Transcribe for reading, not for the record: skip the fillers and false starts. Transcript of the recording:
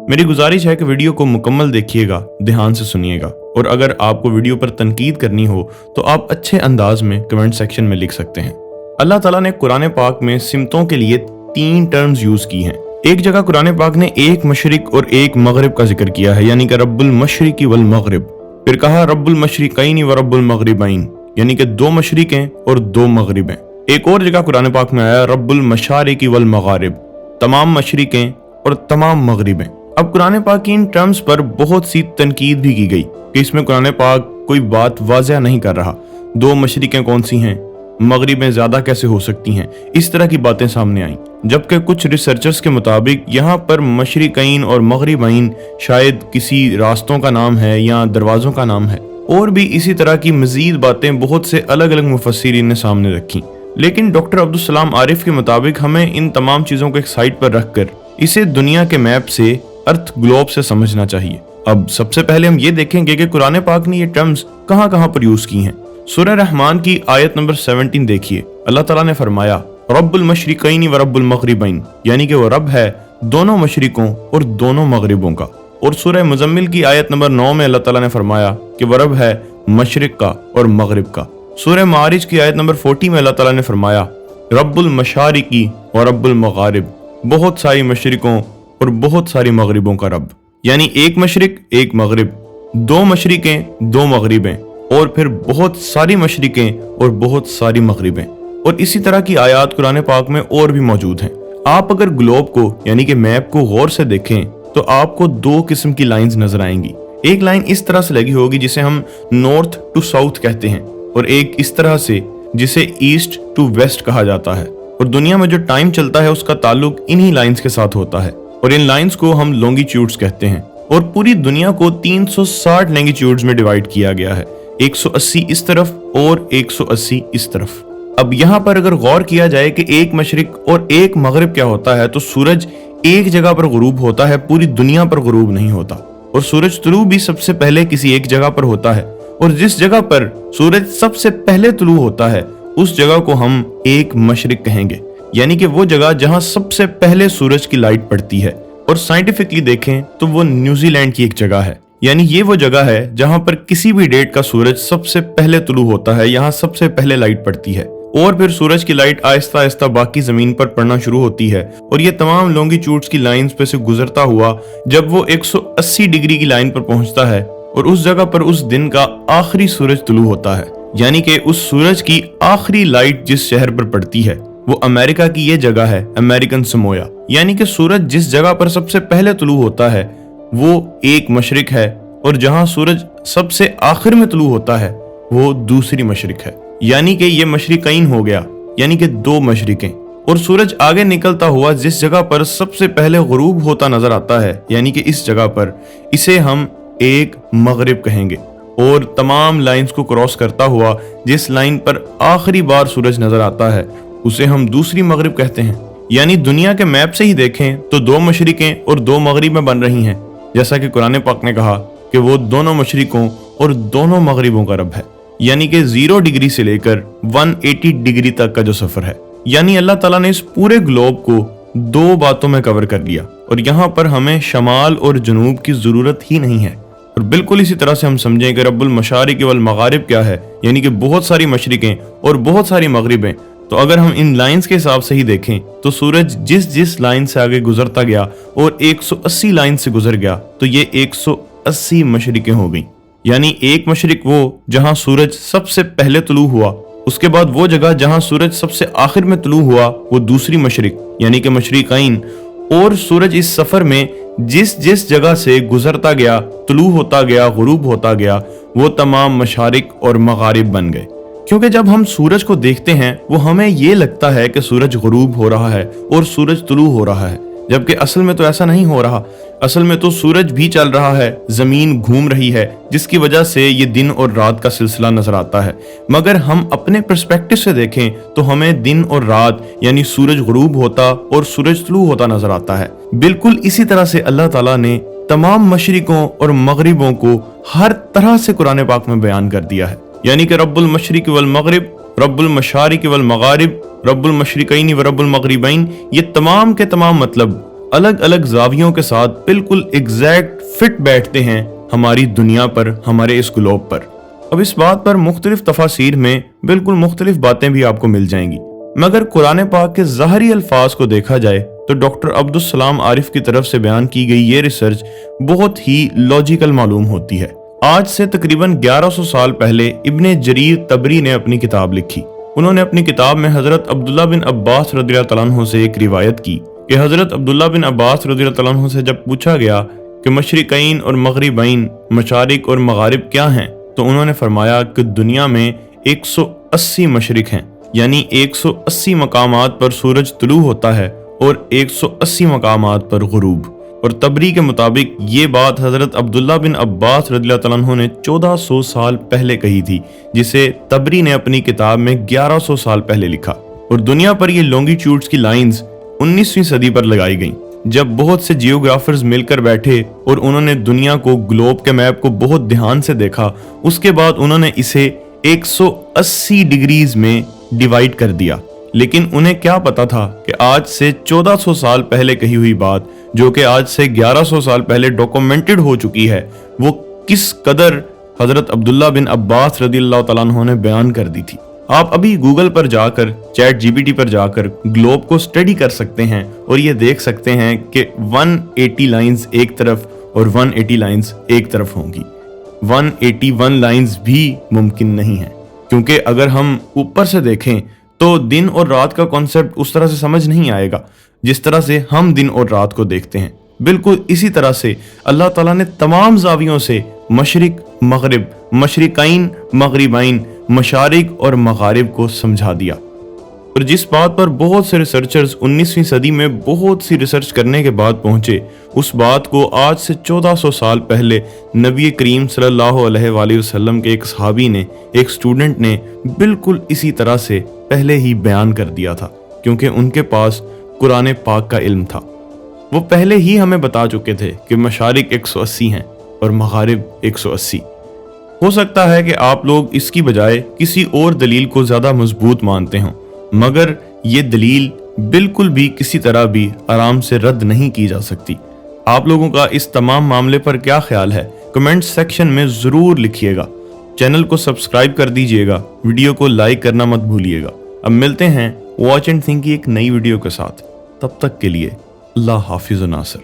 मेरी गुजारिश है कि वीडियो को मुकम्मल देखिएगा, ध्यान से सुनिएगा, और अगर आपको वीडियो पर तनकीद करनी हो तो आप अच्छे अंदाज में कमेंट सेक्शन में लिख सकते हैं। अल्लाह ताला ने कुरान पाक में सिमतों के लिए 3 टर्म्स यूज की हैं। एक जगह कुरान पाक ने एक मशरिक और एक मगरिब का जिक्र किया है, यानी कि रब्बुल मशरिकी वल मगरिब। फिर कहा रब्बुल मशरिकैन व रब्बुल मगरिबैन, यानी कि 2 मशरिकें और 2 मगरिबें। एक और जगह कुरान पाक में आया रब्बुल मशारिकी वल मगारिब, तमाम मशरिकें और तमाम मगरिबें। अब कुरान पाक की इन टर्म्स पर बहुत सी तनकीद भी की गई कि इसमें कुरान पाक कोई बात वाज़ह नहीं कर रहा। 2 मशरिकें कौन सी हैं, मगरिबें ज़्यादा कैसे हो सकती हैं, इस तरह की बातें सामने आईं। जबकि कुछ रिसर्चर्स के मुताबिक यहाँ पर मशरिकैन और मगरिबैन शायद किसी रास्तों का नाम है या दरवाज़ों का नाम है, और भी इसी तरह की मज़ीद बातें बहुत से अलग अलग मुफस्सिरीन ने सामने रखी। लेकिन डॉक्टर अब्दुल सलाम आरिफ के मुताबिक हमें इन तमाम चीज़ों को एक साइड पर रखकर इसे दुनिया के मैप से, अर्थ ग्लोब से समझना चाहिए। अब सबसे पहले हम ये देखेंगे कि कुरान पाक ने ये टर्म्स कहाँ कहाँ पर यूज की हैं। सूरह रहमान की आयत नंबर 17 देखिए। अल्लाह ताला ने फरमाया रब्बुल मशरिकैन व रब्बुल मगरिबैन, यानी कि वो रब है दोनों मशरिकों और दोनों मगरिबों का। और सूरह मुज़म्मिल की आयत नंबर 9 में अल्लाह ताला ने फरमाया कि वो रब है मशरिक का और मगरिब का। सूरह मारिज की आयत नंबर 40 में अल्लाह ताला ने फरमाया रब्बुल मशारिकी व रब्बुल मगारिब, बहुत सारी मशरिकों और बहुत सारी मगरिबों का रब, यानी एक मशरिक एक मगरिब, 2 मशरिकें 2 मगरिबें, और फिर बहुत सारी मशरिकें और बहुत सारी मगरिबें। और इसी तरह की आयत कुरान पाक में और भी मौजूद हैं। आप अगर ग्लोब को यानी कि मैप को गौर से देखें तो आपको 2 किस्म की लाइंस नजर आएंगी। एक लाइन इस तरह से लगी होगी जिसे हम नॉर्थ टू साउथ कहते हैं, और एक इस तरह से जिसे ईस्ट टू वेस्ट कहा जाता है। और दुनिया में जो टाइम चलता है उसका ताल्लुक इन्हीं लाइंस के साथ होता है, और इन लाइंस को हम लॉन्गिट्यूड्स कहते हैं। और पूरी दुनिया को 360 लॉन्गिट्यूड्स में डिवाइड किया गया है, 180 इस तरफ और 180 इस तरफ। अब यहाँ पर अगर गौर किया जाए कि एक मशरिक और एक मगरिब क्या होता है, तो सूरज एक जगह पर गुरूब होता है, पूरी दुनिया पर गुरूब नहीं होता। और सूरज तुलू भी सबसे पहले किसी एक जगह पर होता है, और जिस जगह पर सूरज सबसे पहले तुलू होता है उस जगह को हम एक मशरिक कहेंगे, यानी कि वो जगह जहां सबसे पहले सूरज की लाइट पड़ती है। और साइंटिफिकली देखें तो वो न्यूजीलैंड की एक जगह है, यानी ये वो जगह है जहां पर किसी भी डेट का सूरज सबसे पहले तुलू होता है, यहाँ सबसे पहले लाइट पड़ती है, और फिर सूरज की लाइट आहिस्ता आहिस्ता बाकी जमीन पर पड़ना शुरू होती है। और ये तमाम लॉन्गिट्यूड्स की लाइंस पे से गुजरता हुआ जब वो 180 डिग्री की लाइन पर पहुंचता है, और उस जगह पर उस दिन का आखिरी सूरज तुलू होता है, यानी कि उस सूरज की आखिरी लाइट जिस शहर पर पड़ती है वो अमेरिका की ये जगह है, अमेरिकन समोया। यानी कि सूरज जिस जगह पर सबसे पहले तुलू होता है वो एक मशरिक है, और जहां सूरज सबसे आखिर में तुलू होता है वो दूसरी मशरिक है, यानी कि ये मशरिकैन हो गया, यानी कि 2 मशरिकें। और सूरज आगे निकलता हुआ जिस जगह पर सबसे पहले गुरूब होता नजर आता है, यानी कि इस जगह पर, इसे हम एक मगरिब कहेंगे। और तमाम लाइंस को क्रॉस करता हुआ जिस लाइन पर आखिरी बार सूरज नजर आता है उसे हम दूसरी मगरिब कहते हैं। यानी दुनिया के मैप से ही देखें तो 2 मशरिकें और 2 मगरिबें बन रही हैं, जैसा कि कुरान पाक ने कहा कि वो दोनों मशरिकों और दोनों मगरिबों का रब है, यानी कि 0 डिग्री से लेकर 180 डिग्री तक का जो सफर है। यानी अल्लाह ताला ने इस पूरे ग्लोब को 2 बातों में कवर कर लिया, और यहाँ पर हमें शमाल और जनूब की जरूरत ही नहीं है। और बिल्कुल इसी तरह से हम समझें कि रब्बुल मशारिक वल मगारिब क्या है, यानी कि बहुत सारी मशरिकें और बहुत सारी मगरिबें। तो अगर हम इन लाइंस के हिसाब से ही देखें तो सूरज जिस जिस लाइन से आगे गुजरता गया और 180 लाइन से गुजर गया तो ये 180 मशरिकें हो गई। यानी एक मशरिक वो जहां सूरज सबसे पहले तुलू हुआ, उसके बाद वो जगह जहां सूरज सबसे आखिर में तुलू हुआ वो दूसरी मशरिक, यानी कि मशरिकैन। और सूरज इस सफर में जिस जिस जगह से गुजरता गया, तुलू होता गया, गुरूब होता गया, वो तमाम मशारिक और मगारिब बन गए। क्योंकि जब हम सूरज को देखते हैं वो हमें ये लगता है कि सूरज गुरूब हो रहा है और सूरज तुलू हो रहा है, जबकि असल में तो ऐसा नहीं हो रहा। असल में तो सूरज भी चल रहा है, जमीन घूम रही है, जिसकी वजह से ये दिन और रात का सिलसिला नजर आता है। मगर हम अपने पर्सपेक्टिव से देखें तो हमें दिन और रात यानी सूरज गुरूब होता और सूरज तुलू होता नजर आता है। बिल्कुल इसी तरह से अल्लाह ताला ने तमाम मशरिकों और मगरिबों को हर तरह से कुरान पाक में बयान कर दिया है। यानी कि रब्बुल मशरिक वल मगरिब, रब्बुल मशारिक वल मगारिब, रब्बुल मशरिकैन व रब्बुल मगरिबैन, ये तमाम के तमाम मतलब अलग अलग जावियों के साथ बिल्कुल एग्जैक्ट फिट बैठते हैं हमारी दुनिया पर, हमारे इस ग्लोब पर। अब इस बात पर मुख्तलिफ तफासीर में बिल्कुल मुख्तलिफ बातें भी आपको मिल जाएंगी, मगर कुरान पाक के ज़ाहरी अल्फाज को देखा जाए तो डॉक्टर अब्दुल सलाम आरिफ की तरफ से बयान की गई ये रिसर्च बहुत ही लॉजिकल मालूम होती है। आज से तकरीबन 1100 साल पहले इब्ने जरीर तबरी ने अपनी किताब लिखी। उन्होंने अपनी किताब में हजरत अब्दुल्ला बिन अब्बास रज़ियल्लाहु तआला अन्हु से एक रिवायत की कि हजरत अब्दुल्ला बिन अब्बास रज़ियल्लाहु तआला अन्हु से जब पूछा गया कि मशरिकैन और मगरिबैन, मशारिक और मगारिब क्या हैं, तो उन्होंने फरमाया कि दुनिया में 180 मशरिक हैं, यानी 180 मकामात पर सूरज तुलू होता है और 180 मकामात पर गुरूब। और तबरी के मुताबिक ये बात हजरत अब्दुल्ला बिन अब्बास रज़ियल्लाहु तआला अन्हु ने 1400 साल पहले कही थी, जिसे तबरी ने अपनी किताब में 1100 साल पहले लिखा। और दुनिया पर ये लॉन्गिट्यूड्स की लाइंस 19वीं सदी पर लगाई गईं, जब बहुत से जियोग्राफर्स मिलकर बैठे और उन्होंने दुनिया को, ग्लोब के मैप को बहुत ध्यान से देखा। उसके बाद उन्होंने इसे 180 डिग्रीज में डिवाइड कर दिया। लेकिन उन्हें क्या पता था कि आज से 1400 साल पहले कही हुई बात, जो कि आज से 1100 साल पहले डॉक्यूमेंटेड हो चुकी है, वो किस कदर हजरत अब्दुल्ला बिन अब्बास रज़ियल्लाहु तआला अन्हु ने बयान कर दी थी। आप अभी गूगल पर जाकर, चैट जीपीटी पर जाकर ग्लोब को स्टडी कर सकते हैं और ये देख सकते हैं कि 180 लाइंस एक तरफ और 180 लाइंस एक तरफ होंगी। 181 लाइंस भी मुमकिन नहीं है, क्योंकि अगर हम ऊपर से देखें तो दिन और रात का कॉन्सेप्ट उस तरह से समझ नहीं आएगा जिस तरह से हम दिन और रात को देखते हैं। बिल्कुल इसी तरह से अल्लाह ताला ने तमाम जावियों से मशरिक, मगरिब, मशरिकैन, मगरिबैन, मशारिक और मगारिब को समझा दिया। और जिस बात पर बहुत से रिसर्चर्स 19वीं सदी में बहुत सी रिसर्च करने के बाद पहुंचे, उस बात को आज से 1400 साल पहले नबी करीम सल्लल्लाहु अलैहि वसल्लम के एक सहाबी ने, एक स्टूडेंट ने बिल्कुल इसी तरह से पहले ही बयान कर दिया था, क्योंकि उनके पास कुरान पाक का इल्म था। वो पहले ही हमें बता चुके थे कि मशारिक 180 हैं और मगारिब 180। हो सकता है कि आप लोग इसकी बजाय किसी और दलील को ज़्यादा मजबूत मानते हों, मगर ये दलील बिल्कुल भी किसी तरह भी आराम से रद्द नहीं की जा सकती। आप लोगों का इस तमाम मामले पर क्या ख्याल है, कमेंट सेक्शन में ज़रूर लिखिएगा। चैनल को सब्सक्राइब कर दीजिएगा, वीडियो को लाइक करना मत भूलिएगा। अब मिलते हैं वॉच एंड थिंक की एक नई वीडियो के साथ। तब तक के लिए अल्लाह हाफिज़ नासिर।